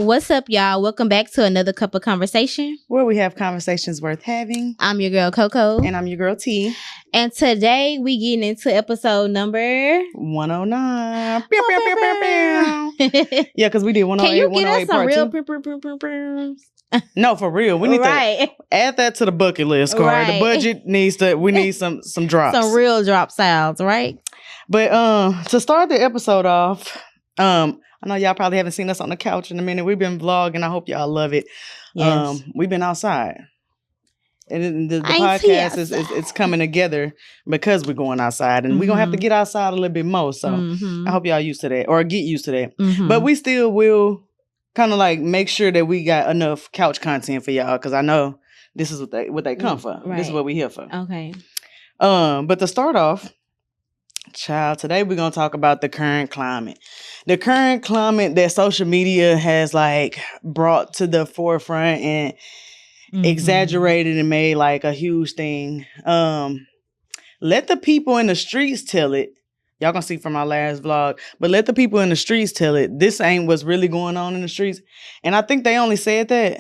What's up, y'all? Welcome back to another cup of conversation, where we have conversations worth having. I'm your girl Coco, And I'm your girl T. And today we getting into episode number 109. Yeah, because we did 108. Can you get us some real No, for real. We need to add that to the bucket list, Corey. Right. The budget needs to. We need some drops, some real drop sounds, right? But to start the episode off, I know y'all probably haven't seen us on the couch in a minute. We've been vlogging. I hope y'all love it. Yes. We've been outside. And the podcast is coming together because we're going outside. And we're going to have to get outside a little bit more. So I hope y'all used to that or get used to that. But we still will kind of like make sure that we got enough couch content for y'all. Because I know this is what they come for. Right. This is what we're here for. Okay. But to start off, child, today we're going to talk about the current climate. The current climate that social media has like brought to the forefront and exaggerated and made like a huge thing. Let the people in the streets tell it. Y'all gonna see from our last vlog, but let the people in the streets tell it. This ain't what's really going on in the streets. And I think they only said that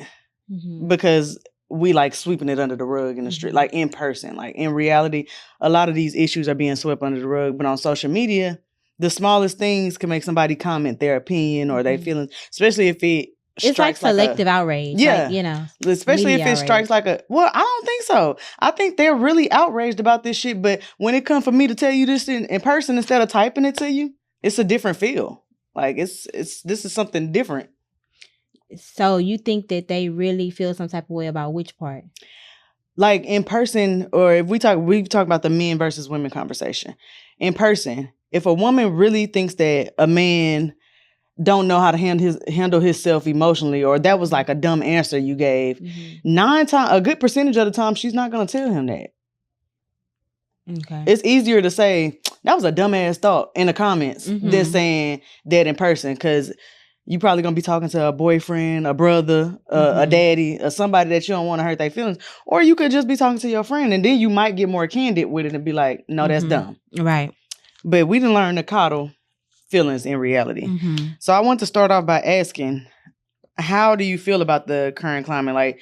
because we like sweeping it under the rug in the street, like in person. Like in reality, a lot of these issues are being swept under the rug. But on social media, the smallest things can make somebody comment their opinion or their feelings, especially if it's like selective outrage. Yeah. Like, especially if it strikes like well, I don't think so. I think they're really outraged about this shit. But when it comes for me to tell you this in person instead of typing it to you, it's a different feel. Like this is something different. So you think that they really feel some type of way about which part? Like in person, or if we talk about the men versus women conversation. In person, if a woman really thinks that a man don't know how to handle himself emotionally, or that was like a dumb answer you gave, a good percentage of the time she's not gonna tell him that. Okay. It's easier to say that was a dumbass thought in the comments than saying that in person, because you probably gonna be talking to a boyfriend, a brother, a daddy, or somebody that you don't want to hurt their feelings. Or you could just be talking to your friend, and then you might get more candid with it and be like, no, that's dumb. Right. But we didn't learn to coddle feelings in reality. So I want to start off by asking, how do you feel about the current climate, like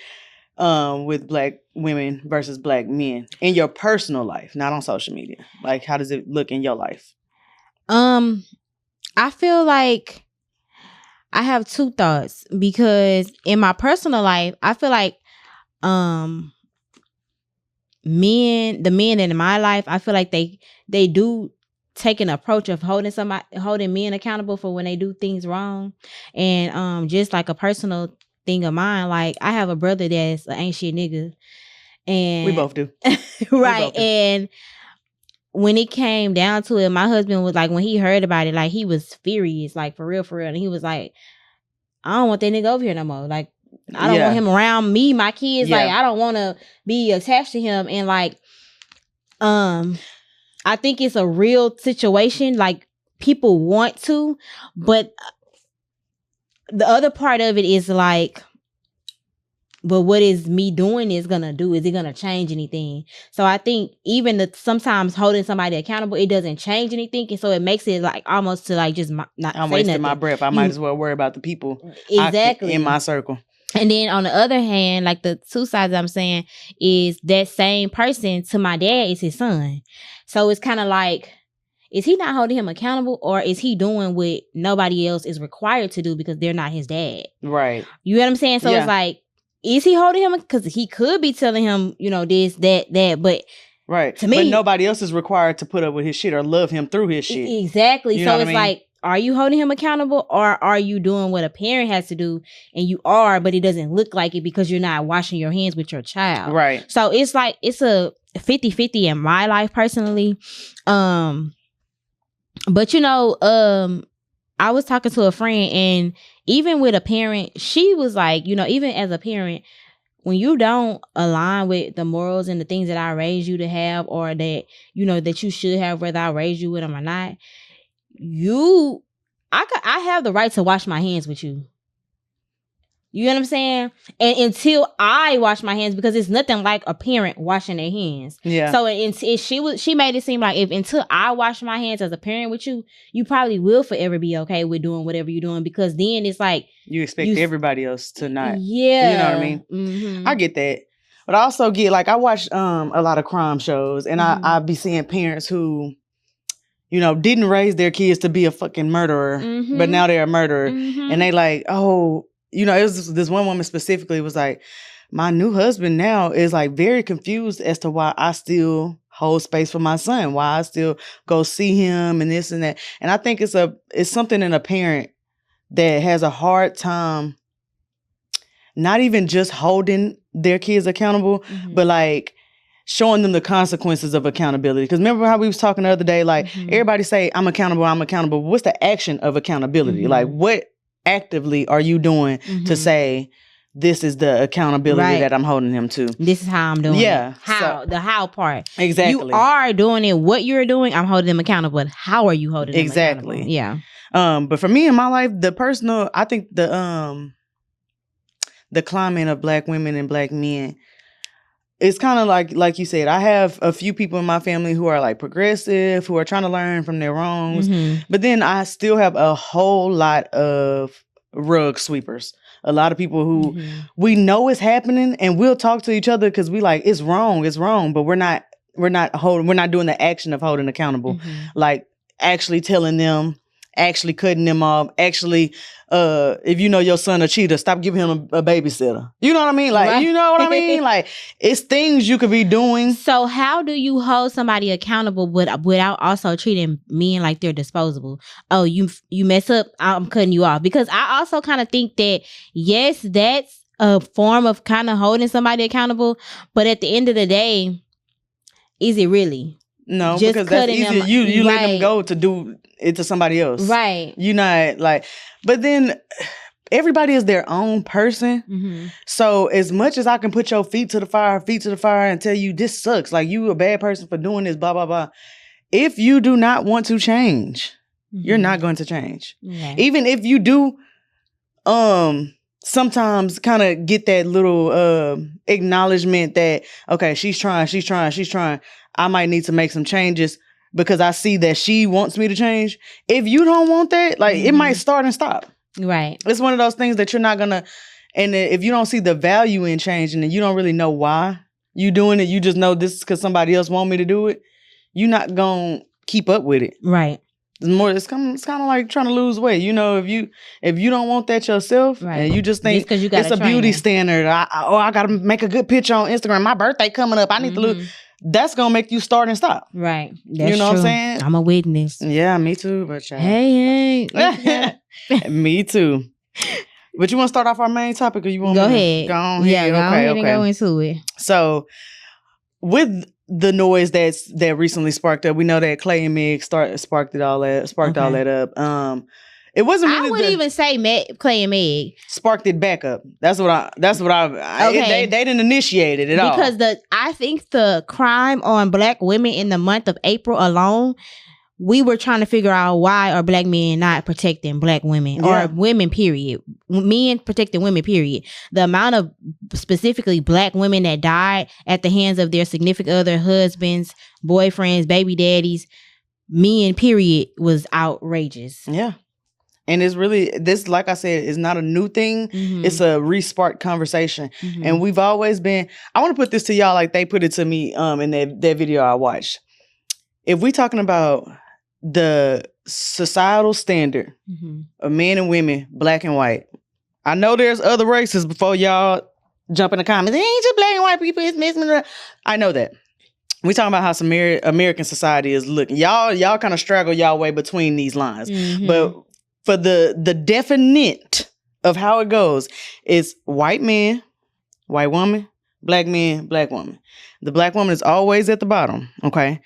with Black women versus Black men in your personal life, not on social media? Like, how does it look in your life? I feel like I have two thoughts, because in my personal life, I feel like the men in my life, I feel like they do take an approach of holding men accountable for when they do things wrong. And just like a personal thing of mine, like I have a brother that's an ain't shit nigga, and we both do. Right. Both do. And when it came down to it, my husband was like, when he heard about it, like he was furious, like for real. And he was like, I don't want that nigga over here no more. Like, I don't want him around me, my kids. Like, I don't want to be attached to him. And like, I think it's a real situation. Like, people want to, but the other part of it is like, but what is me doing is gonna do? Is it gonna change anything? So I think even sometimes holding somebody accountable, it doesn't change anything, and so it makes it like almost to like just not. I'm wasting my breath. I might as well worry about the people in my circle. And then on the other hand, like the two sides I'm saying is that same person to my dad is his son. So it's kind of like, is he not holding him accountable, or is he doing what nobody else is required to do because they're not his dad? Right. You know what I'm saying? So it's like, is he holding him? Because he could be telling him, this, that, but right. To me, but nobody else is required to put up with his shit or love him through his shit. Exactly. So it's like, are you holding him accountable, or are you doing what a parent has to do, and you are, but it doesn't look like it because you're not washing your hands with your child? Right. So it's like, it's a 50-50 in my life personally. But I was talking to a friend, and even with a parent, she was like, even as a parent, when you don't align with the morals and the things that I raised you to have, or that, that you should have, whether I raised you with them or not, I have the right to wash my hands with you. You know what I'm saying? And until I wash my hands, because it's nothing like a parent washing their hands. Yeah. So she made it seem like if until I wash my hands as a parent with you, you probably will forever be okay with doing whatever you're doing, because then it's like you expect everybody else to not. Yeah. You know what I mean? Mm-hmm. I get that. But I also get, like, I watch a lot of crime shows, and I be seeing parents who, you know, didn't raise their kids to be a fucking murderer, but now they're a murderer. And they like, oh, you know, it was this one woman specifically was like, my new husband now is like very confused as to why I still hold space for my son, why I still go see him and this and that. And I think it's something in a parent that has a hard time not even just holding their kids accountable, but like showing them the consequences of accountability. Because remember how we was talking the other day, like everybody say, I'm accountable. But what's the action of accountability? Like, what actively are you doing to say, this is the accountability that I'm holding him to? This is how I'm doing it. The how part. Exactly. You are doing it. What you're doing, I'm holding them accountable. But how are you holding them accountable? Yeah. But for me in my life, I think the climate of Black women and Black men, it's kind of like you said, I have a few people in my family who are like progressive, who are trying to learn from their wrongs. But then I still have a whole lot of rug sweepers. A lot of people who we know is happening, and we'll talk to each other because we like, it's wrong, but we're not doing the action of holding accountable. Like actually telling them, actually cutting them off, actually, if you know your son a cheater, stop giving him a babysitter. You know what I mean? Like, you know what I mean? Like, it's things you could be doing. So how do you hold somebody accountable without also treating men like they're disposable? Oh, you mess up, I'm cutting you off. Because I also kind of think that, yes, that's a form of kind of holding somebody accountable. But at the end of the day, is it really? No, just because that's easier. You let them go to do it to somebody else. Right. You're not like, but then everybody is their own person. So as much as I can put your feet to the fire and tell you this sucks, like you a bad person for doing this, blah, blah, blah. If you do not want to change, you're not going to change. Okay. Even if you do, sometimes kind of get that little acknowledgement that, okay, she's trying. I might need to make some changes because I see that she wants me to change. If you don't want that, like it might start and stop. Right. It's one of those things that you're not gonna, and if you don't see the value in changing and you don't really know why you doing it, you just know this is because somebody else want me to do it, you're not gonna keep up with it. Right. It's kind of like trying to lose weight. You know, if you don't want that yourself, and you just think it's a beauty standard, I gotta make a good picture on Instagram. My birthday coming up, I need to lose. That's gonna make you start and stop. Right. That's you know true. what I'm saying? I'm a witness. Yeah, me too. But hey. Me too. But you want to start off our main topic, or you want go me ahead? To go on yeah, ahead? Go ahead and go into it. So, with the noise that recently sparked up, we know that Klay and Meg sparked all that up. It wasn't really. I wouldn't even say Klay and Meg sparked it back up. That's what I. Okay. They didn't initiate it at all. Because I think the crime on Black women in the month of April alone, we were trying to figure out why are Black men not protecting Black women or women, period. Men protecting women, period. The amount of specifically Black women that died at the hands of their significant other, husbands, boyfriends, baby daddies, men, period, was outrageous. Yeah. And it's really, this, like I said, is not a new thing. It's a re-sparked conversation. And we've always been, I want to put this to y'all like they put it to me in that video I watched. If we talking about the societal standard of men and women, Black and white, I know there's other races before y'all jump in the comments. It ain't just Black and white people, it's mixed. I know that. We talking about how some American society is looking. Y'all kind of straggle y'all way between these lines. But for the definite of how it goes, it's white man, white woman, Black man, Black woman. The Black woman is always at the bottom, okay?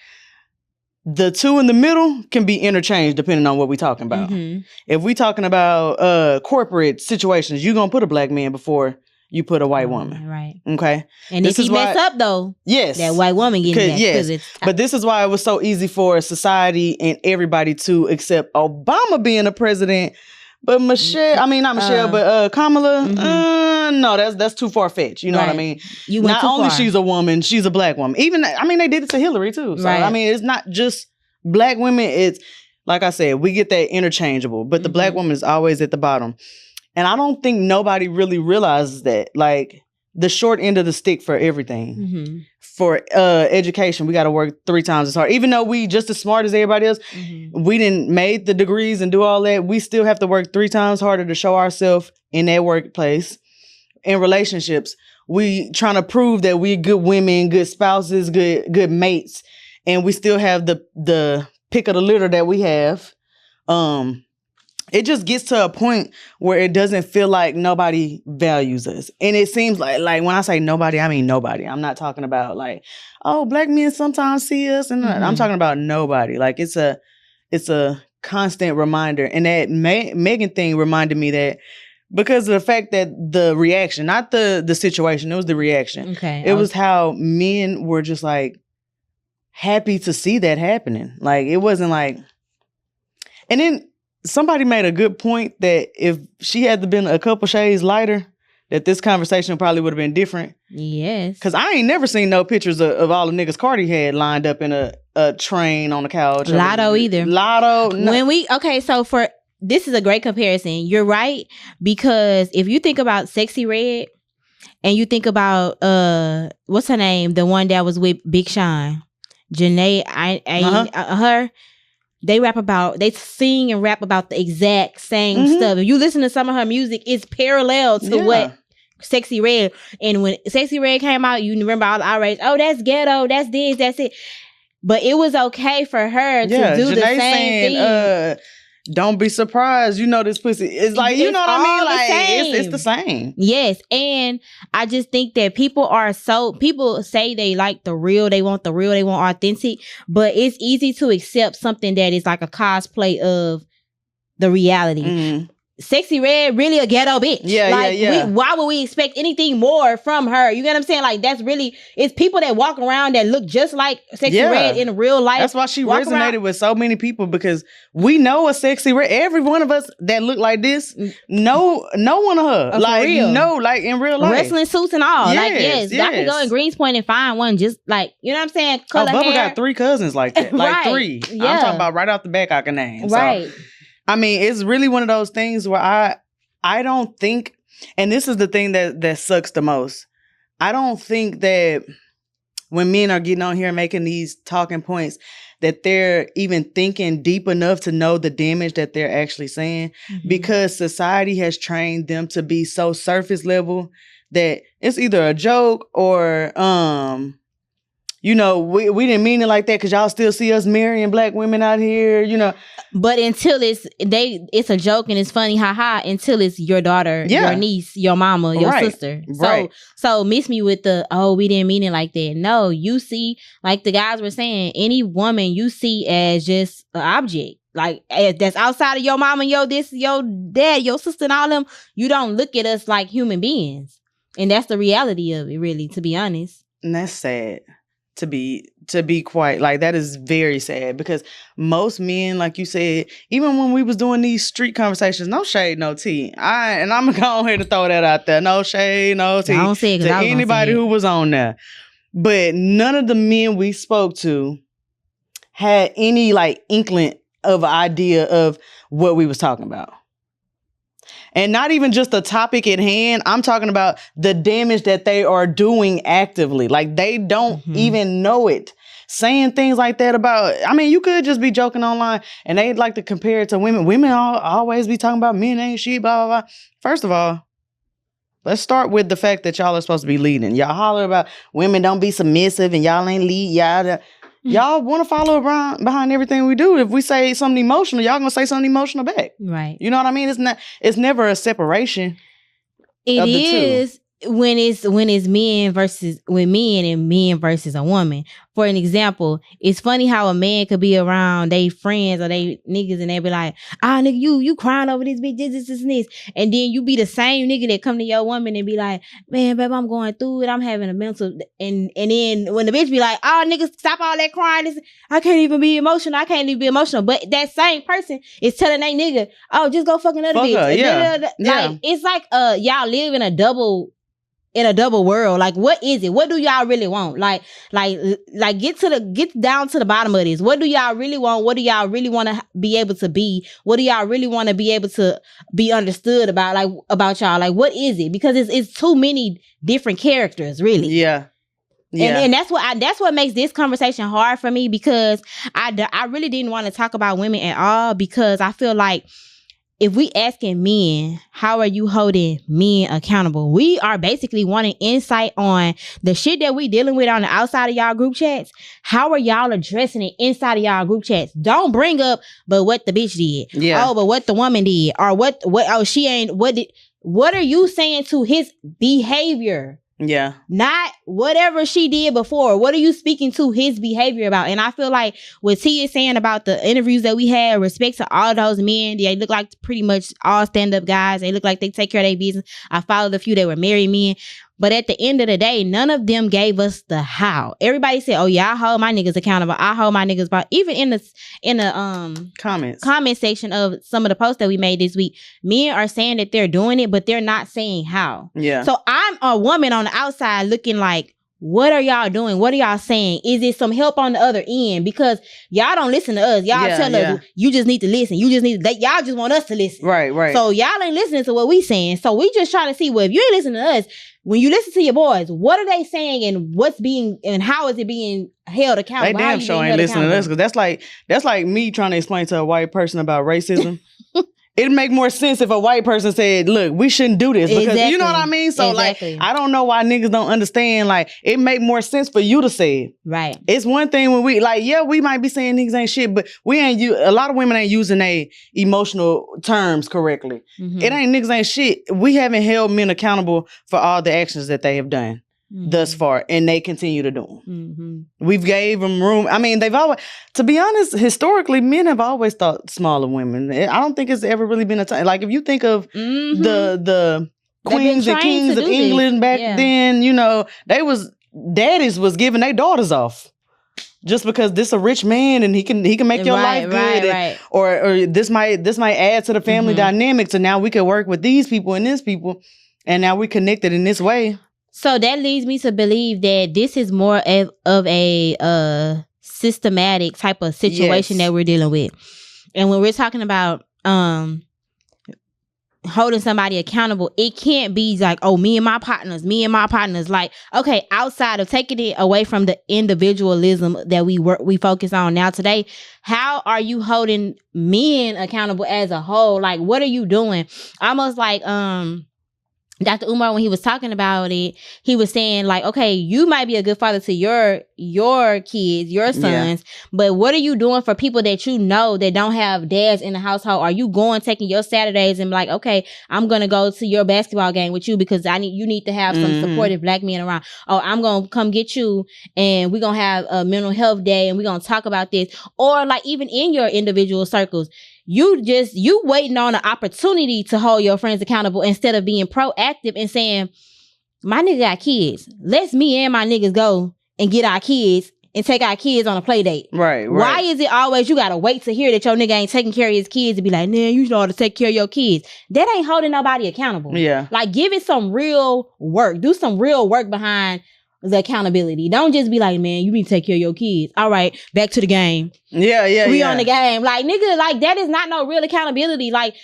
The two in the middle can be interchanged depending on what we're talking about. If we're talking about corporate situations, you're going to put a Black man before you put a white woman. Right. Okay? And if he mess up, though, yes, that white woman getting that. Yes. But this is why it was so easy for society and everybody to accept Obama being a president But Michelle, I mean not Michelle, but Kamala, no, that's too far fetched. You know what I mean? You went not too only far. she's a woman, she's a black woman. Even I mean they did it to Hillary too. So I mean it's not just black women. It's like I said, we get that interchangeable, but the black woman is always at the bottom. And I don't think nobody really realizes that. Like the short end of the stick for everything. For education, we got to work 3 times as hard. Even though we just as smart as everybody else, we didn't made the degrees and do all that. We still have to work 3 times harder to show ourselves in that workplace. In relationships, we trying to prove that we're good women, good spouses, good mates, and we still have the pick of the litter that we have. It just gets to a point where it doesn't feel like nobody values us. And it seems like when I say nobody, I mean nobody. I'm not talking about like, oh, black men sometimes see us. And I'm talking about nobody. Like it's a constant reminder. And that Megan thing reminded me that because of the fact that the reaction, not the situation, it was the reaction. Okay. It was how men were just like happy to see that happening. Like it wasn't like, and then somebody made a good point that if she had been a couple shades lighter, that this conversation probably would have been different. Yes. Because I ain't never seen no pictures of all the niggas Cardi had lined up in a train on the couch. Lotto either. Lotto. No. So this is a great comparison. You're right. Because if you think about Sexy Red and you think about, what's her name? The one that was with Big Sean. Janae, her. They sing and rap about the exact same stuff. If you listen to some of her music, it's parallel to what Sexy Red. And when Sexy Red came out, you remember all the outrage. Oh, that's ghetto. That's this. That's it. But it was okay for her to do Janae the same thing. Don't be surprised. You know this pussy. It's like, you know what I mean? Like it's the same. Yes. And I just think that people say they like the real, they want authentic, but it's easy to accept something that is like a cosplay of the reality. Sexy Red really a ghetto bitch. Yeah. Why would we expect anything more from her? You get what I'm saying? Like it's people that walk around that look just like Sexy Red in real life. That's why she resonated with so many people, because we know a Sexy Red. Every one of us that look like this know one of her. Like real. Like in real life. Wrestling suits and all. Yes. I can go in Greenspoint and find one just like, you know what I'm saying? Color Bubba hair. got 3 cousins like that. Like 3. Yeah. I'm talking about right off the back I can name. Right. So, I mean, it's really one of those things where I don't think, and this is the thing that sucks the most. I don't think that when men are getting on here and making these talking points, that they're even thinking deep enough to know the damage that they're actually saying, because society has trained them to be so surface level that it's either a joke or, you know, we didn't mean it like that because y'all still see us marrying black women out here, you know. But until it's a joke and it's funny, haha, until it's your daughter, your niece, your mama, your sister. So miss me with we didn't mean it like that. No, you see, like the guys were saying, any woman you see as just an object. Like that's outside of your mama, your dad, your sister, and all them. You don't look at us like human beings. And that's the reality of it, really, to be honest. And that's sad. To be quite, like, that is very sad, because most men, like you said, even when we was doing these street conversations, no shade, no tea. I'm gonna go ahead and throw that out there. No shade, no tea. I don't say it to anybody who was on there. But none of the men we spoke to had any like inkling of an idea of what we was talking about. And not even just the topic at hand. I'm talking about the damage that they are doing actively. Like they don't even know it. Saying things like that about, I mean, you could just be joking online and they'd like to compare it to women. Women always be talking about men ain't shit, blah, blah, blah. First of all, let's start with the fact that y'all are supposed to be leading. Y'all holler about women don't be submissive and y'all ain't lead. Y'all want to follow around behind everything we do. If we say something emotional, y'all gonna say something emotional back. Right. You know what I mean? It's never a separation. It is when it's men and men versus a woman. for an example, it's funny how a man could be around they friends or they niggas and they be like, nigga, you crying over this bitch, this, and this. And then you be the same nigga that come to your woman and be like, man, babe, I'm going through it. I'm having a mental. And then when the bitch be like, niggas, stop all that crying. I can't even be emotional. I can't even be emotional. But that same person is telling that nigga, just go fuck another bitch. Her, yeah. Like, it's like y'all live in a double world. Like, what is it? What do y'all really want? Like get down to the bottom of this. What do y'all really want? What do y'all really want to be able to be? What do y'all really want to be able to be understood about? Like, about y'all? Like, what is it? Because it's too many different characters, really. Yeah. Yeah. And that's what makes this conversation hard for me, because I really didn't want to talk about women at all, because I feel like if we asking men, how are you holding men accountable? We are basically wanting insight on the shit that we dealing with on the outside of y'all group chats. How are y'all addressing it inside of y'all group chats? Don't bring up, but what the bitch did. Yeah. Oh, but what the woman did. Or what, she ain't, what are you saying to his behavior? Yeah. Not whatever she did before. What are you speaking to his behavior about? And I feel like what T is saying about the interviews that we had, respect to all those men, they look like pretty much all stand-up guys. They look like they take care of their business. I followed a few that were married men. But at the end of the day, none of them gave us the how. Everybody said, oh yeah, I hold my niggas accountable. I hold my niggas accountable. Even in the comment section of some of the posts that we made this week, men are saying that they're doing it, but they're not saying how. Yeah. So I'm a woman on the outside looking like, what are y'all doing? What are y'all saying? Is it some help on the other end? Because y'all don't listen to us. Y'all tell us, you just need to listen. You just need to, y'all just want us to listen. Right. So y'all ain't listening to what we saying. So we just trying to see, well, if you ain't listening to us, when you listen to your boys, what are they saying and what's being, and how is it being held accountable? They damn sure ain't listening to us, because that's like me trying to explain to a white person about racism. It'd make more sense if a white person said, look, we shouldn't do this. Because you know what I mean? So like, I don't know why niggas don't understand. Like, it make more sense for you to say it. Right. It's one thing when we, like, we might be saying niggas ain't shit, but a lot of women ain't using they emotional terms correctly. Mm-hmm. It ain't niggas ain't shit. We haven't held men accountable for all the actions that they have done. Mm-hmm. Thus far, and they continue to do them. Mm-hmm. We've gave them room. I mean, they've always, to be honest, historically, men have always thought small of women. I don't think it's ever really been a time. Like, if you think of the queens and kings of England back then, you know, daddies was giving their daughters off. Just because this a rich man and he can make your life good, and, or this might add to the family dynamic. So now we can work with these people and this people, and now we're connected in this way. So that leads me to believe that this is more of a systematic type of situation that we're dealing with. And when we're talking about holding somebody accountable, it can't be like, oh, me and my partners. Like, okay, outside of taking it away from the individualism that we focus on now today, how are you holding men accountable as a whole? Like, what are you doing? Almost like Dr. Umar, when he was talking about it, he was saying like, okay, you might be a good father to your kids, your sons, but what are you doing for people that you know that don't have dads in the household? Are you taking your Saturdays and be like, okay, I'm going to go to your basketball game with you because you need to have some supportive black men around. Oh, I'm going to come get you and we're going to have a mental health day and we're going to talk about this. Or like even in your individual circles, you waiting on an opportunity to hold your friends accountable instead of being proactive and saying, my nigga got kids. Let's me and my niggas go and get our kids and take our kids on a play date. Right. Why is it always you gotta wait to hear that your nigga ain't taking care of his kids and be like, nah, you ought to take care of your kids? That ain't holding nobody accountable. Yeah. Like, give it some real work. Do some real work behind the accountability. Don't just be like, man, you need to take care of your kids. All right, back to the game. We on the game. Like, nigga, like, that is not no real accountability. Like,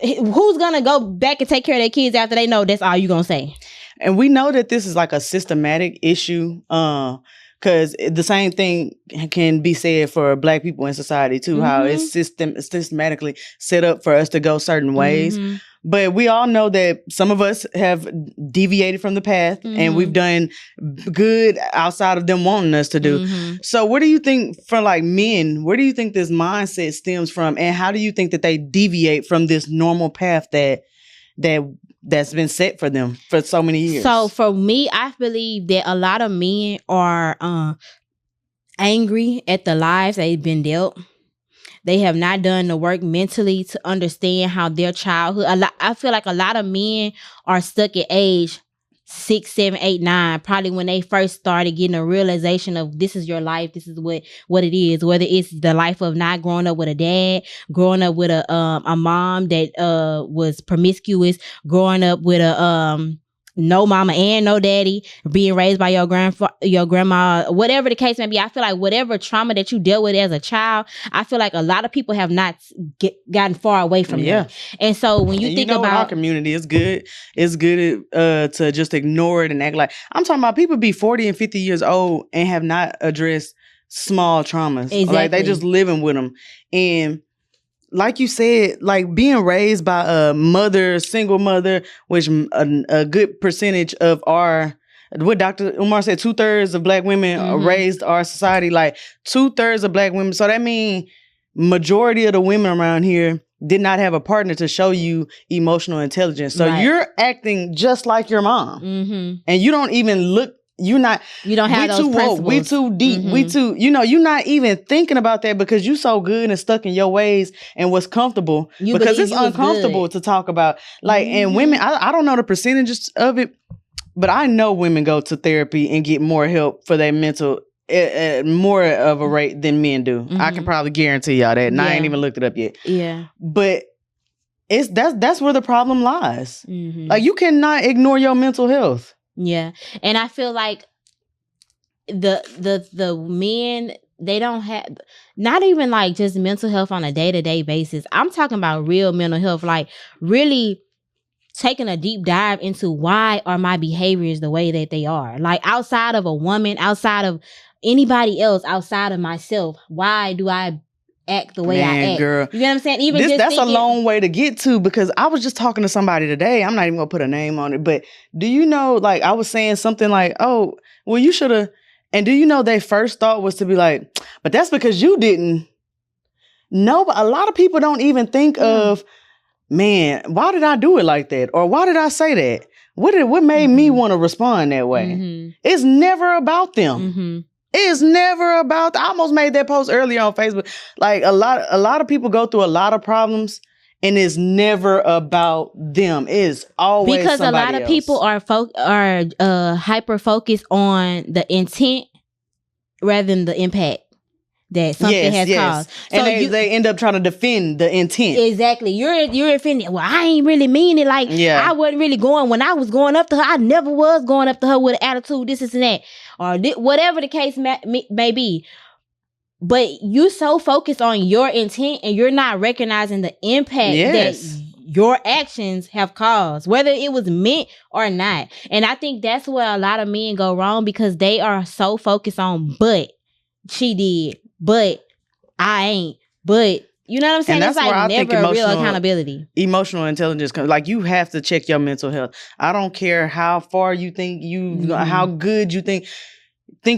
who's gonna go back and take care of their kids after they know that's all you gonna say? And we know that this is like a systematic issue, because the same thing can be said for Black people in society too, how it's systematically set up for us to go certain ways. But we all know that some of us have deviated from the path and we've done good outside of them wanting us to do. So what do you think for like men, where do you think this mindset stems from? And how do you think that they deviate from this normal path that's been set for them for so many years? So for me, I believe that a lot of men are angry at the lives they've been dealt. They have not done the work mentally to understand how their childhood. I feel like a lot of men are stuck at age 6, 7, 8, 9, probably when they first started getting a realization of this is your life, this is what it is. Whether it's the life of not growing up with a dad, growing up with a mom that was promiscuous, growing up with a no mama and no daddy, being raised by your grandma, whatever the case may be. I feel like whatever trauma that you dealt with as a child, I feel like a lot of people have not gotten far away from that. And so when you think about in our community, it's good to just ignore it and act like, I'm talking about people be 40 and 50 years old and have not addressed small traumas. Exactly. Like they just living with them. And like you said, like being raised by a single mother, which a good percentage of what Dr. Umar said, 2/3 of Black women raised our society, like 2/3 of Black women. So that means majority of the women around here did not have a partner to show you emotional intelligence. So you're acting just like your mom. And you don't even look, you don't have those principles. We too deep. We too, you're not even thinking about that because you so good and stuck in your ways and what's comfortable. Because it's uncomfortable to talk about. Like, and women, I don't know the percentages of it, but I know women go to therapy and get more help for their mental at more of a rate than men do. I can probably guarantee y'all that. And I ain't even looked it up yet. Yeah. But that's where the problem lies. Like, you cannot ignore your mental health. Yeah. And I feel like the men, they don't have, not even like just mental health on a day-to-day basis. I'm talking about real mental health, like really taking a deep dive into why are my behaviors the way that they are. Like outside of a woman, outside of anybody else, outside of myself, why do I act the way I act? Girl. You know what I'm saying? That's a long way to get to, because I was just talking to somebody today. I'm not even gonna put a name on it, but do you know, like I was saying something like, oh, well, you should have, and do you know their first thought was to be like, but that's because you didn't. No, but a lot of people don't even think of, man, why did I do it like that? Or why did I say that? What made me want to respond that way? It's never about them. It's never about, I almost made that post earlier on Facebook. Like a lot of people go through a lot of problems and it's never about them. It's always because a lot of else. people are hyper focused on the intent rather than the impact that something has caused. So and they end up trying to defend the intent. Exactly. You're offended. Well, I ain't really mean it. Like, I wasn't really going, when I was going up to her, I never was going up to her with an attitude, this and that. Or whatever the case may be. But you so focused on your intent and you're not recognizing the impact that your actions have caused, whether it was meant or not. And I think that's where a lot of men go wrong, because they are so focused on, but she did, but I ain't, but you know what I'm saying? And it's like never a real accountability. Emotional intelligence comes, like you have to check your mental health. I don't care how far you think how good you think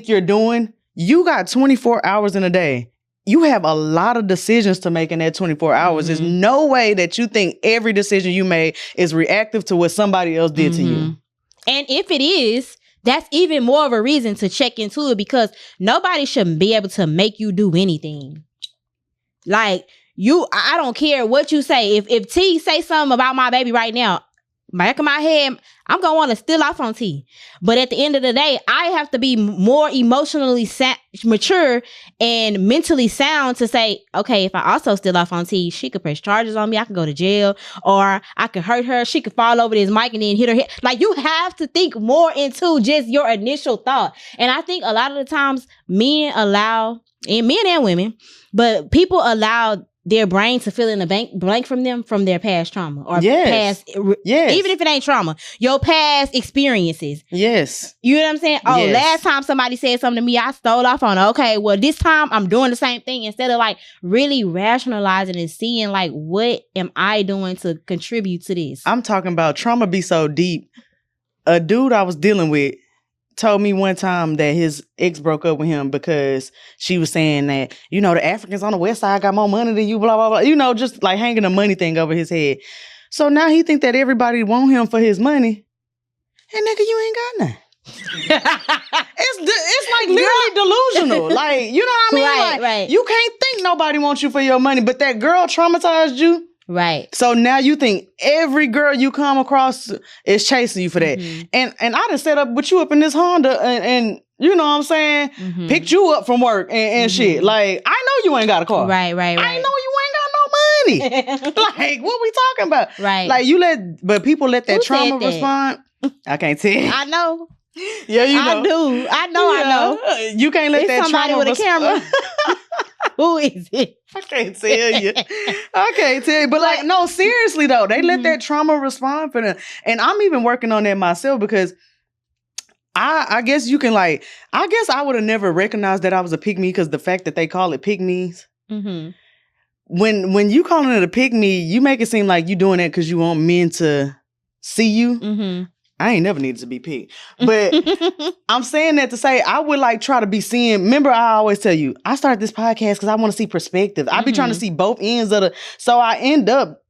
you're doing. You got 24 hours in a day. You have a lot of decisions to make in that 24 hours. There's no way that you think every decision you made is reactive to what somebody else did to you. And if it is, that's even more of a reason to check into it, because nobody should be able to make you do anything. Like, I don't care what you say. If T say something about my baby right now, back of my head, I'm going to want to steal off on T. But at the end of the day, I have to be more emotionally mature and mentally sound to say, okay, if I also steal off on T, she could press charges on me. I could go to jail, or I could hurt her. She could fall over this mic and then hit her head. Like, you have to think more into just your initial thought. And I think a lot of the times men and women, but people allow their brain to fill in a blank from their past trauma or past, even if it ain't trauma, your past experiences. Yes. You know what I'm saying? Oh, last time somebody said something to me, I stole off on, okay, well, this time I'm doing the same thing, instead of like really rationalizing and seeing like, what am I doing to contribute to this? I'm talking about trauma be so deep. A dude I was dealing with told me one time that his ex broke up with him because she was saying that, the Africans on the West Side got more money than you, blah, blah, blah. Just like hanging a money thing over his head. So now he think that everybody want him for his money. And nigga, you ain't got none. It's like literally delusional. Like, you know what I mean? Right, like, right. You can't think nobody wants you for your money, but that girl traumatized you. Right. So now you think every girl you come across is chasing you for that. And I done set up with you up in this Honda and you know what I'm saying? Picked you up from work and shit. Like, I know you ain't got a car. Right. I know you ain't got no money. Like, what we talking about? Right. Like, but people let that Who trauma said that? respond. I can't tell you. I know. Yeah, you know. I do. I know. You can't let It's that somebody trauma with a camera. Who is it? I can't tell you. But like, no, seriously though, they let that trauma respond for them. And I'm even working on that myself because I guess you can like, I guess I would have never recognized that I was a pick me because the fact that they call it pick me's. When you calling it a pick me, you make it seem like you doing that because you want men to see you. I ain't never needed to be picked. But I'm saying that to say I would like try to be seeing. Remember, I always tell you, I started this podcast because I want to see perspective. I be trying to see both ends of the. So I end up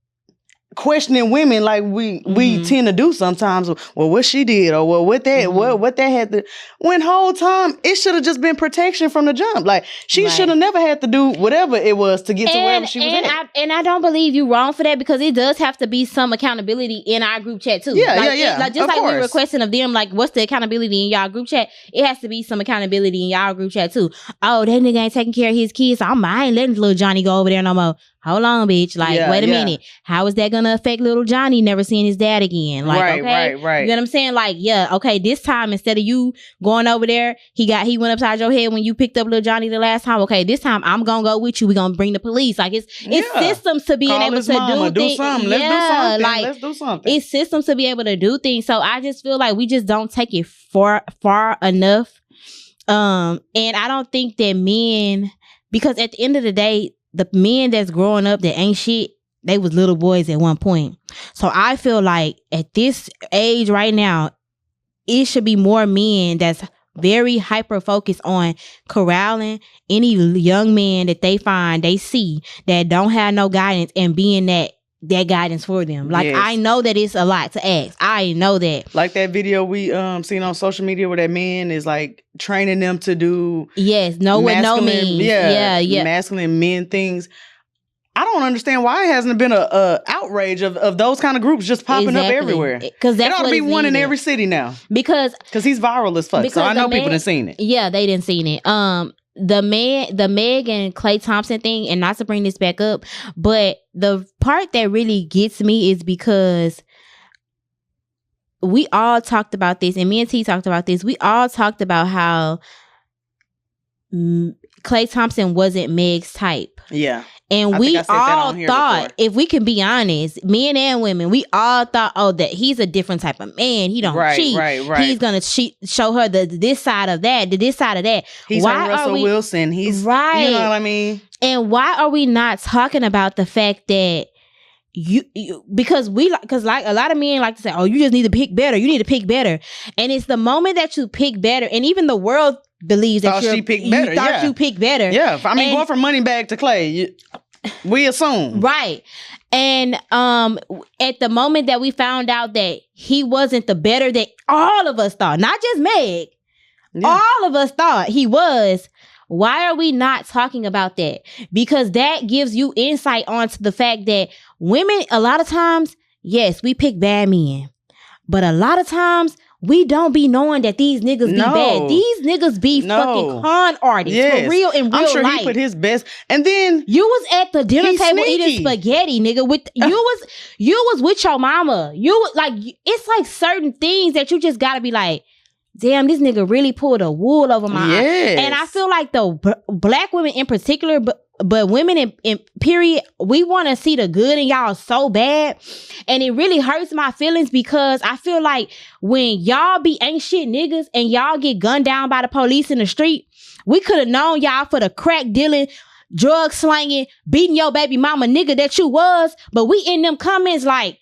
questioning women like we tend to do sometimes. Well, what she did or well, what that had to. When whole time it should have just been protection from the jump. Like she should have never had to do whatever it was to get to wherever she was at. I don't believe you wrong for that because it does have to be some accountability in our group chat too. Yeah. Like just like we requesting of them, like what's the accountability in y'all group chat? It has to be some accountability in y'all group chat too. Oh, that nigga ain't taking care of his kids. So I ain't letting little Johnny go over there no more. Hold on, bitch. Like, wait a minute. How is that gonna affect little Johnny never seeing his dad again? Like, right. You know what I'm saying? Like, okay, this time instead of you going over there, he went upside your head when you picked up little Johnny the last time. Okay, this time I'm gonna go with you. We're gonna bring the police. Like it's systems to being able to do things. Let's do something. It's systems to be able to do things. So I just feel like we just don't take it far enough. And I don't think that men, because at the end of the day, the men that's growing up that ain't shit, they was little boys at one point. So I feel like at this age right now, it should be more men that's very hyper focused on corralling any young man that they see that don't have no guidance and being that guidance for them. Like, I know that it's a lot to ask. I know that. Like that video we seen on social media where that man is like training them to do masculine men things. I don't understand why it hasn't been a outrage of those kind of groups just popping up everywhere. Because that ought to be one in every city now. Because he's viral as fuck. So I know people done seen it. Yeah, they didn't seen it. The Meg and Klay Thompson thing, and not to bring this back up, but the part that really gets me is because we all talked about this, and me and T talked about this. We all talked about how Klay Thompson wasn't Meg's type. Yeah. And we all thought, if we can be honest, men and women, we all thought, that he's a different type of man. He don't cheat. Right. He's gonna show her this side of that, this side of that. He's like Russell Wilson. He's right. You know what I mean? And why are we not talking about the fact that because a lot of men like to say, oh, you just need to pick better. You need to pick better. And it's the moment that you pick better, and even the world believes that you thought you picked better. Yeah. I mean, going from Moneybag to Klay, we assume. Right. And at the moment that we found out that he wasn't the better that all of us thought, not just Meg, all of us thought he was, why are we not talking about that? Because that gives you insight onto the fact that women, a lot of times, yes, we pick bad men. But a lot of times, we don't be knowing that these niggas be bad. These niggas be fucking con artists for real in real life. I'm sure he put his best. And then you was at the dinner table eating spaghetti, nigga. With you was with your mama. You was like, it's like certain things that you just gotta be like, damn, this nigga really pulled a wool over my eye. And I feel like the black women in particular, but women in period, we want to see the good in y'all so bad. And it really hurts my feelings because I feel like when y'all be ain't shit niggas and y'all get gunned down by the police in the street, we could have known y'all for the crack dealing, drug slanging, beating your baby mama nigga that you was. But we in them comments like,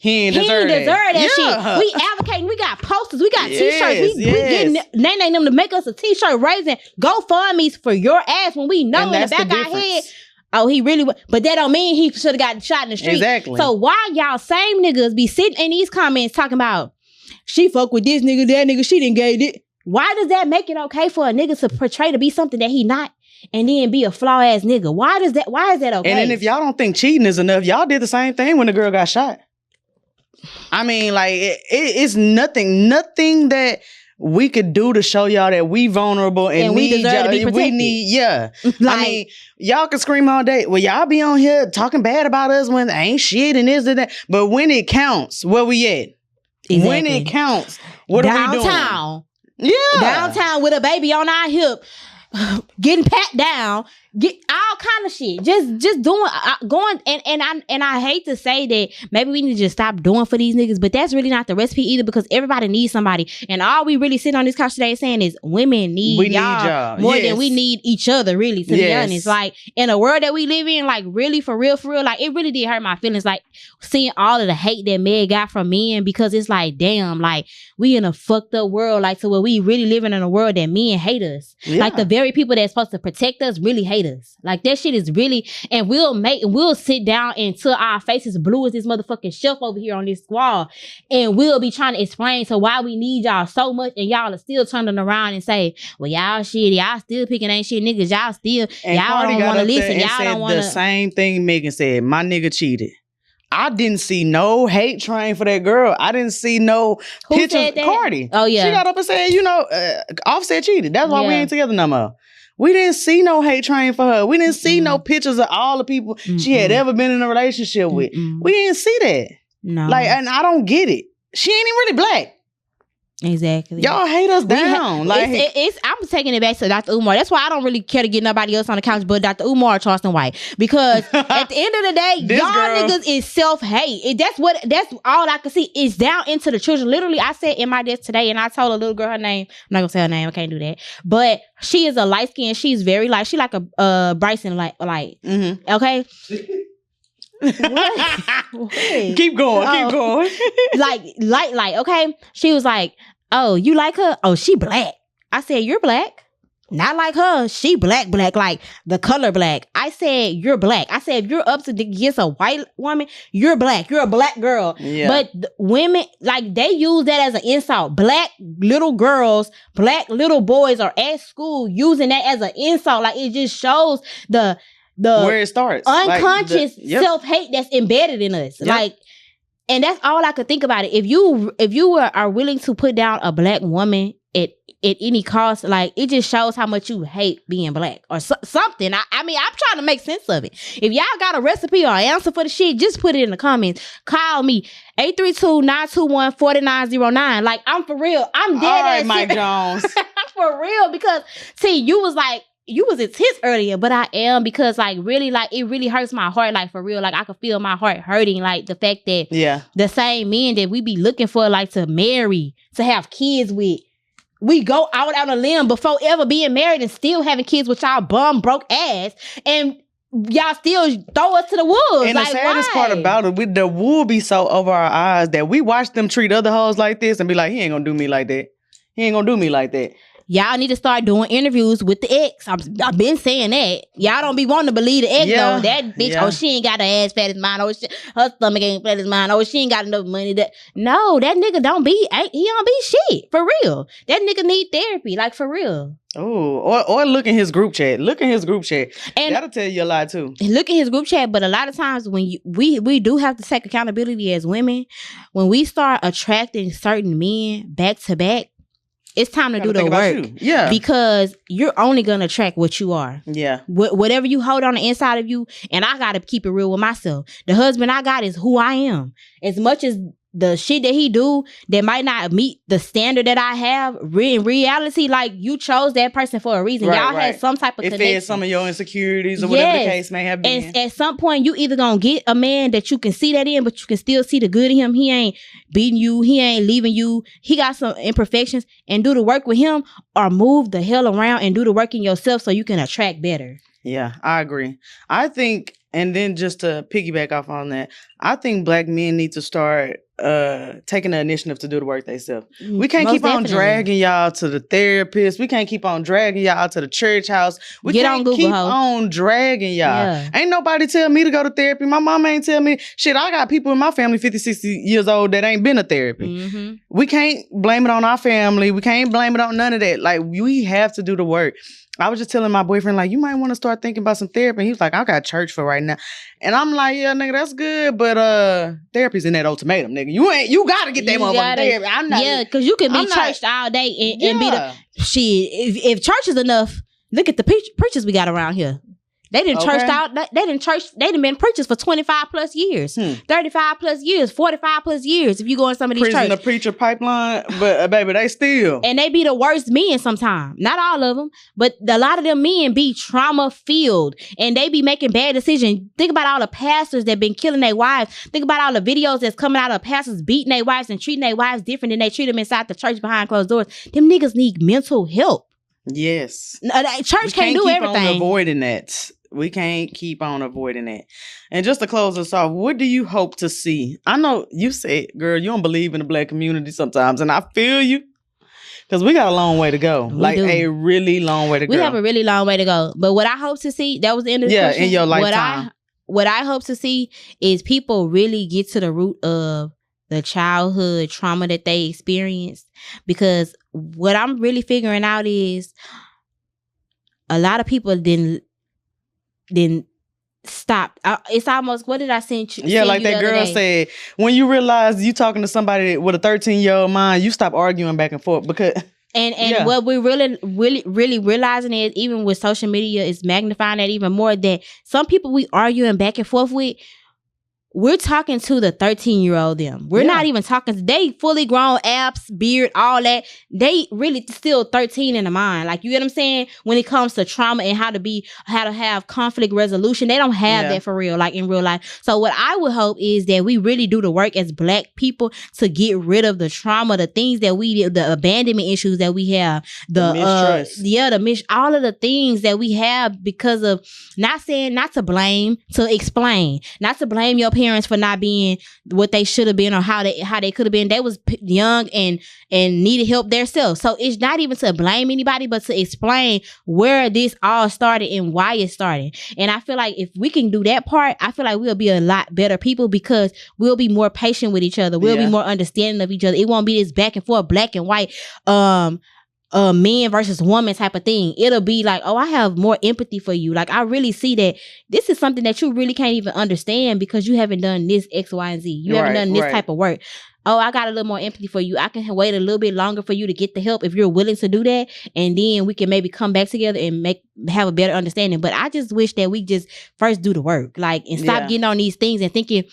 he ain't deserve that shit. We advocating. We got posters. We got t-shirts. We getting Nene them to make us a t-shirt raising GoFundMe's for your ass when we know in the back of our head, oh, he really but that don't mean he should have got shot in the street. Exactly. So why y'all same niggas be sitting in these comments talking about she fuck with this nigga, that nigga, she didn't get it. Why does that make it okay for a nigga to portray to be something that he not and then be a flaw ass nigga? Why is that okay? And then if y'all don't think cheating is enough, y'all did the same thing when the girl got shot. I mean, like, it's nothing that we could do to show y'all that we vulnerable and we need deserve y'all. to be protected. We need, yeah. Like, I mean, y'all can scream all day. Well, y'all be on here talking bad about us when ain't shit and this and that. But when it counts, where we at? Exactly. When it counts, what are we doing? Downtown. Yeah. Downtown with a baby on our hip, getting pat down, get all kind of shit. Just doing, going, and I hate to say that maybe we need to just stop doing for these niggas, but that's really not the recipe either, because everybody needs somebody. And all we really sitting on this couch today saying is women need y'all more than we need each other, really, to be honest. Like, in a world that we live in, like, really, for real, like, it really did hurt my feelings, like, seeing all of the hate that Meg got from men, because it's like, damn, like, we in a fucked up world, like, to where we really living in a world that men hate us. Yeah. Like, the very people that's supposed to protect us really hate us. Like, that shit is really, and we'll sit down until our faces blue as this motherfucking shelf over here on this wall, and we'll be trying to explain to why we need y'all so much, and y'all are still turning around and say, well, y'all shit, y'all still picking ain't shit niggas, y'all still, and y'all don't want to listen, y'all don't want to. The same thing Megan said, my nigga cheated. I didn't see no hate train for that girl. I didn't see no pictures. Cardi. Oh, yeah. She got up and said, Offset cheated. That's why we ain't together no more. We didn't see no hate train for her. We didn't see no pictures of all the people she had ever been in a relationship with. We didn't see that. No. Like, and I don't get it. She ain't even really black. Exactly. Y'all hate us down. I'm taking it back to Dr. Umar. That's why I don't really care to get nobody else on the couch but Dr. Umar or Charleston White. Because at the end of the day, y'all niggas is self-hate. That's all I can see. Is down into the children. Literally, I said in my desk today, and I told a little girl her name. I'm not gonna say her name. I can't do that. But she is a light skin. She's very light. She like a Bryson light. Mm-hmm. Okay. What? Keep going. Like light, okay? She was like, oh, you like her? Oh, she black. I said, you're black. Not like her. She black, like the color black. I said, you're black. I said, if you're up to against a white woman, you're black. You're a black girl. Yeah. But women, like, they use that as an insult. Black little girls, black little boys are at school using that as an insult. Like, it just shows the where it starts, unconscious self-hate that's embedded in us. Yep. Like, and that's all I could think about it. If you are willing to put down a black woman at any cost, like, it just shows how much you hate being black or something. I mean, I'm trying to make sense of it. If y'all got a recipe or an answer for the shit, just put it in the comments. Call me 832-921-4909. Like, I'm for real. I'm dead. All right, Mike Jones. For real, because you was like, you was intense earlier, but I am, because, like, really, like, it really hurts my heart, like, for real. Like, I could feel my heart hurting, like, the fact that the same men that we be looking for, like, to marry, to have kids with, we go out on a limb before ever being married and still having kids with y'all bum broke ass, and y'all still throw us to the wolves. And like, the saddest part about it, the wool be so over our eyes that we watch them treat other hoes like this and be like, he ain't gonna do me like that. He ain't gonna do me like that. Y'all need to start doing interviews with the ex. I've been saying that. Y'all don't be wanting to believe the ex, though. That bitch, oh, she ain't got her ass fat as mine. Oh, her stomach ain't fat as mine. Oh, she ain't got enough money. No, that nigga don't be shit. For real. That nigga need therapy. Like, for real. Oh, or look in his group chat. Look in his group chat. And that'll tell you a lot, too. Look in his group chat, but a lot of times when we do have to take accountability as women, when we start attracting certain men back to back, it's time to do the work. Yeah. Because you're only going to attract what you are. Yeah. Whatever you hold on the inside of you, and I got to keep it real with myself. The husband I got is who I am. As much as the shit that he do that might not meet the standard that I have, in reality, like, you chose that person for a reason. Y'all had some type of connection. It fed some of your insecurities or whatever the case may have been. And at some point, you either gonna get a man that you can see that in, but you can still see the good in him. He ain't beating you. He ain't leaving you. He got some imperfections, and do the work with him, or move the hell around and do the work in yourself so you can attract better. Yeah, I agree. I think, and then just to piggyback off on that, I think black men need to start taking the initiative to do the work themselves. We can't Most keep on definitely. dragging y'all to the therapist. We can't keep on dragging y'all to the church house. We Get can't on Google, keep ho. on dragging y'all. Yeah. Ain't nobody tell me to go to therapy. My mama ain't tell me. Shit, I got people in my family 50, 60 years old that ain't been to therapy. Mm-hmm. We can't blame it on our family. We can't blame it on none of that. Like, we have to do the work. I was just telling my boyfriend, like, you might want to start thinking about some therapy. And he was like, I got church for right now. And I'm like, yeah, nigga, that's good. But therapy's in that ultimatum, nigga. You gotta get that You motherfucking gotta- therapy. I'm not. Yeah, because you can be I'm not- churched all day and be the Yeah. shit. If church is enough, look at the preachers we got around here. They didn't Okay. churched out. They didn't been preachers for 25 plus years, 35 plus years, 45 plus years. If you go in some of these Prison to churches, preacher pipeline, but baby, they still. and they be the worst men sometimes. Not all of them, but a lot of them men be trauma filled, and they be making bad decisions. Think about all the pastors that been killing their wives. Think about all the videos that's coming out of pastors beating their wives and treating their wives different than they treat them inside the church behind closed doors. Them niggas need mental help. Yes. Church We can't do keep everything. on avoiding that. We can't keep on avoiding that. And just to close us off, what do you hope to see? I know you said, girl, you don't believe in the Black community sometimes, and I feel you. Because we got a long way to go. We do. A really long way to go. We have a really long way to go. But what I hope to see, that was the end of the question. in your lifetime. What I hope to see is people really get to the root of the childhood trauma that they experienced. Because what I'm really figuring out is a lot of people didn't stop. It's almost, what did I send you? Yeah, send like you the that other girl day? said, when you realize you talking to somebody with a 13-year-old mind, you stop arguing back and forth because... And Yeah. what we're really realizing is, even with social media, is magnifying that even more, that some people we arguing back and forth with, we're talking to the 13-year-old them. We're Yeah. not even talking. They fully grown, abs, beard, all that. They really still 13 in the mind. Like, you get what I'm saying? When it comes to trauma and how to have conflict resolution, they don't have Yeah. that for real, like in real life. So what I would hope is that we really do the work as Black people to get rid of the trauma, the things that the abandonment issues that we have, the mistrust. all of the things that we have because of not to blame, to explain, not to blame your parents for not being what they should have been or how they could have been. They was young and needed help themselves. So it's not even to blame anybody, but to explain where this all started and why it started. And I feel like if we can do that part, I feel like we'll be a lot better people, because we'll be more patient with each other. We'll be more understanding of each other. It won't be this back and forth, black and white, man versus woman type of thing. It'll be like, oh, I have more empathy for you. Like, I really see that this is something that you really can't even understand because you haven't done this X, Y, and Z. You haven't done this type of work. Oh, I got a little more empathy for you. I can wait a little bit longer for you to get the help if you're willing to do that. And then we can maybe come back together and have a better understanding. But I just wish that we just first do the work, like, and stop getting on these things and thinking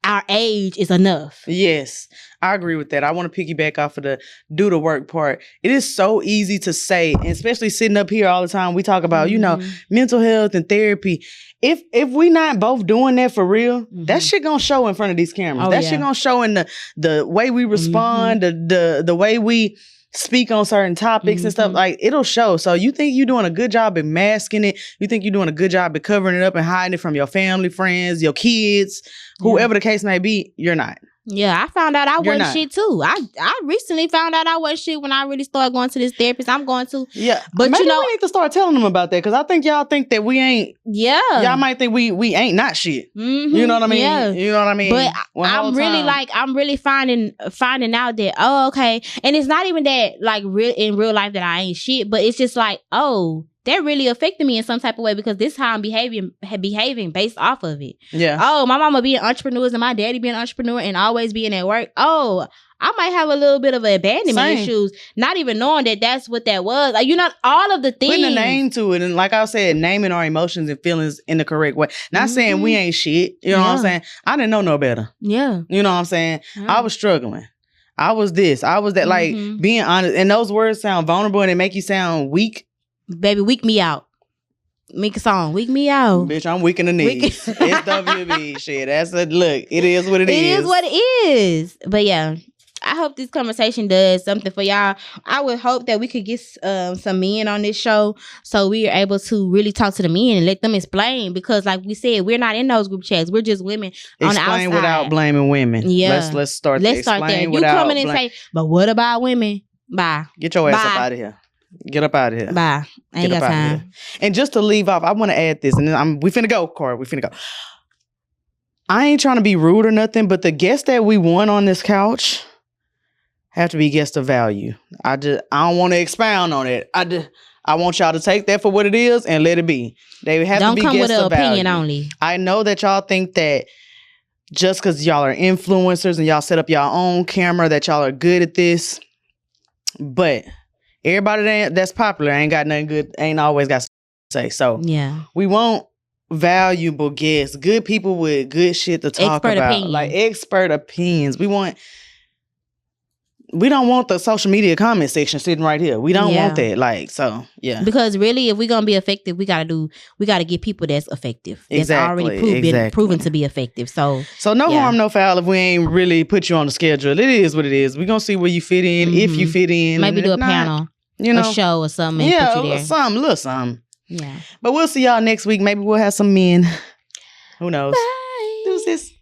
our age is enough. Yes, I agree with that. I want to piggyback off of the do the work part. It is so easy to say, and especially sitting up here all the time, we talk about, mental health and therapy. If we not both doing that for real, that shit gonna show in front of these cameras. Shit gonna show in the way we respond, the way we speak on certain topics and stuff. Like, it'll show. So you think you're doing a good job at masking it? You think you're doing a good job at covering it up and hiding it from your family, friends, your kids, whoever the case may be? You're not. Yeah, I found out I wasn't shit too. I recently found out I wasn't shit when I really started going to this therapist. I'm going to. Yeah. But maybe we need to start telling them about that, because I think y'all think that we ain't. Yeah. Y'all might think we ain't not shit. You know what I mean? Yeah. You know what I mean? But I'm really finding out that, oh, okay. And it's not even that, like, in real life that I ain't shit, but it's just like, oh, that really affected me in some type of way, because this is how I'm behaving based off of it. Yeah. Oh, my mama being entrepreneurs and my daddy being an entrepreneur and always being at work. Oh, I might have a little bit of abandonment issues, not even knowing that that's what that was. Like, all of the things. Putting a name to it. And like I said, naming our emotions and feelings in the correct way. Not saying we ain't shit. You know what I'm saying? I didn't know no better. Yeah. You know what I'm saying? Yeah. I was struggling. I was this. I was that. Like, being honest. And those words sound vulnerable and they make you sound weak. Baby, weak me out. Make a song. Weak me out. Bitch, I'm weak in the knees. It's WB shit. That's a look. It is what it is. It is what it is. But yeah, I hope this conversation does something for y'all. I would hope that we could get some men on this show so we are able to really talk to the men and let them explain, because like we said, we're not in those group chats. We're just women on the outside. Explain without blaming women. Yeah. Let's start there. You come in and say, but what about women? Bye. Get your ass up out of here. Get up out of here. Bye. I ain't got time. And just to leave off, I want to add this, and then we finna go, Corey. We finna go. I ain't trying to be rude or nothing, but the guests that we want on this couch have to be guests of value. I don't want to expound on it. I want y'all to take that for what it is and let it be. They have to be guests of value. Don't come with an opinion only. I know that y'all think that just because y'all are influencers and y'all set up your own camera that y'all are good at this, but everybody that's popular ain't got nothing good, ain't always got to say. So yeah, we want valuable guests, good people with good shit to talk about, like expert opinions. We don't want the social media comment section sitting right here. We don't want that. Like, so yeah. Because really, if we're gonna be effective, we gotta get people that's effective. That's already proven to be effective. So no harm, no foul if we ain't really put you on the schedule. It is what it is. We're gonna see where you fit in, if you fit in. Maybe do a panel, a show or something. Yeah, put you there. Something. Yeah. But we'll see y'all next week. Maybe we'll have some men. Who knows? Bye. Deuces.